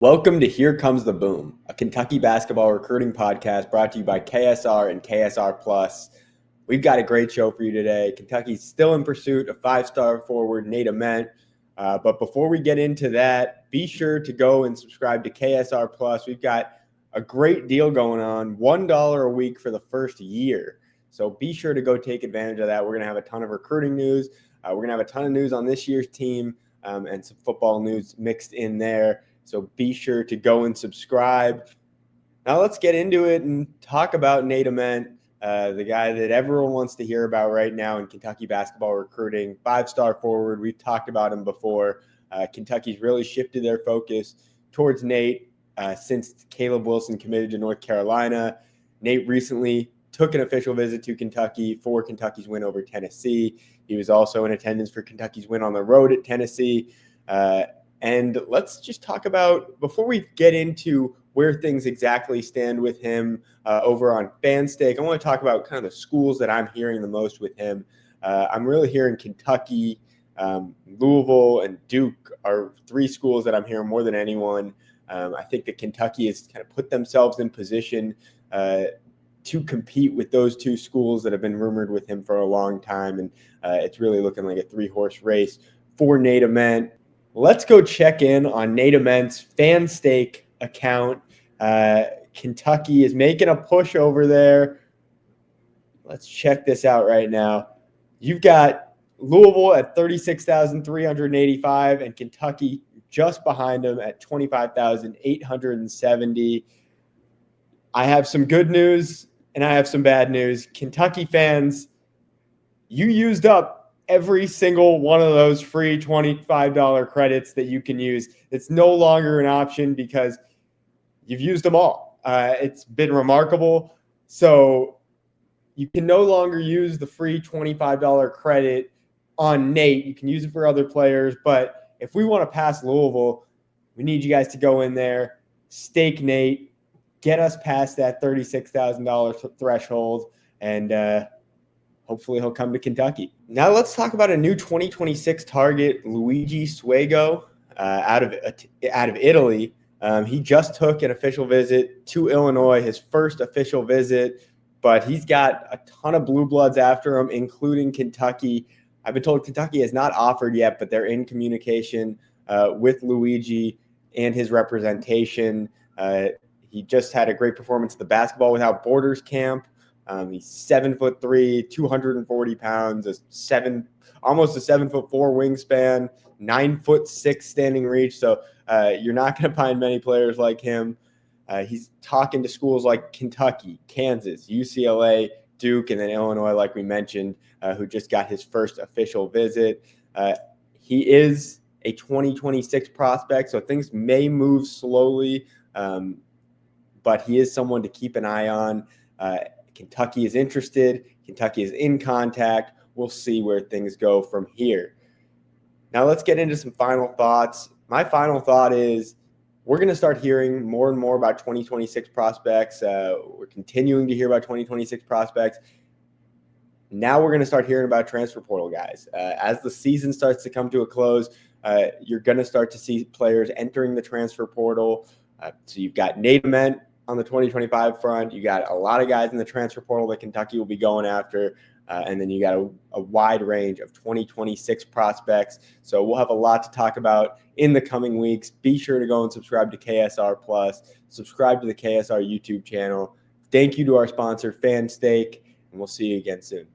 Welcome to Here Comes the Boom, a Kentucky basketball recruiting podcast brought to you by KSR and KSR Plus. We've got a great show for you today. Kentucky's still in pursuit of five-star forward Nate Ament. But before we get into that, be sure to go and subscribe to KSR Plus. We've got a great deal going on, $1 a week for the first year. So be sure to go take advantage of that. We're going to have a ton of recruiting news. We're going to have a ton of news on this year's team and some football news mixed in there. So be sure to go and subscribe. Now let's get into it and talk about Nate Ament, the guy that everyone wants to hear about right now in Kentucky basketball recruiting. Five-star forward. We've talked about him before. Kentucky's really shifted their focus towards Nate since Caleb Wilson committed to North Carolina. Nate recently took an official visit to Kentucky for Kentucky's win over Tennessee. He was also in attendance for Kentucky's win on the road at Tennessee. And let's just talk about, before we get into where things exactly stand with him over on FanStake, I want to talk about kind of the schools that I'm hearing the most with him. I'm really hearing Kentucky, Louisville, and Duke are three schools that I'm hearing more than anyone. I think that Kentucky has kind of put themselves in position to compete with those two schools that have been rumored with him for a long time. And it's really looking like a three-horse race for Nate Ament. Let's go check in on Nate Ament's FanStake account. Kentucky is making a push over there. Let's check this out right now. You've got Louisville at 36,385 and Kentucky just behind them at 25,870. I have some good news and I have some bad news. Kentucky fans, you used up every single one of those free $25 credits that you can use. It's no longer an option because you've used them all. It's been remarkable. So you can no longer use the free $25 credit on Nate. You can use it for other players. But if we want to pass Louisville, we need you guys to go in there, stake Nate, get us past that $36,000 threshold, and hopefully he'll come to Kentucky. Now let's talk about a new 2026 target, Luigi Suego, out of Italy. He just took an official visit to Illinois, his first official visit, but he's got a ton of blue bloods after him, including Kentucky. I've been told Kentucky has not offered yet, but they're in communication with Luigi and his representation. He just had a great performance at the Basketball Without Borders camp. He's 7'3", 240 pounds, almost a 7'4" wingspan, 9'6" standing reach. So you're not going to find many players like him. He's talking to schools like Kentucky, Kansas, UCLA, Duke, and then Illinois, like we mentioned, who just got his first official visit. He is a 2026 prospect, so things may move slowly, but he is someone to keep an eye on. Kentucky is interested. Kentucky is in contact. We'll see where things go from here. Now let's get into some final thoughts. My final thought is we're going to start hearing more and more about 2026 prospects. We're continuing to hear about 2026 prospects. Now we're going to start hearing about transfer portal guys. As the season starts to come to a close, you're going to start to see players entering the transfer portal. So you've got Nate Ament on the 2025 front. You got a lot of guys in the transfer portal that Kentucky will be going after. And then you got a wide range of 2026 prospects. So we'll have a lot to talk about in the coming weeks. Be sure to go and subscribe to KSR Plus. Subscribe to the KSR YouTube channel. Thank you to our sponsor, FanStake, and we'll see you again soon.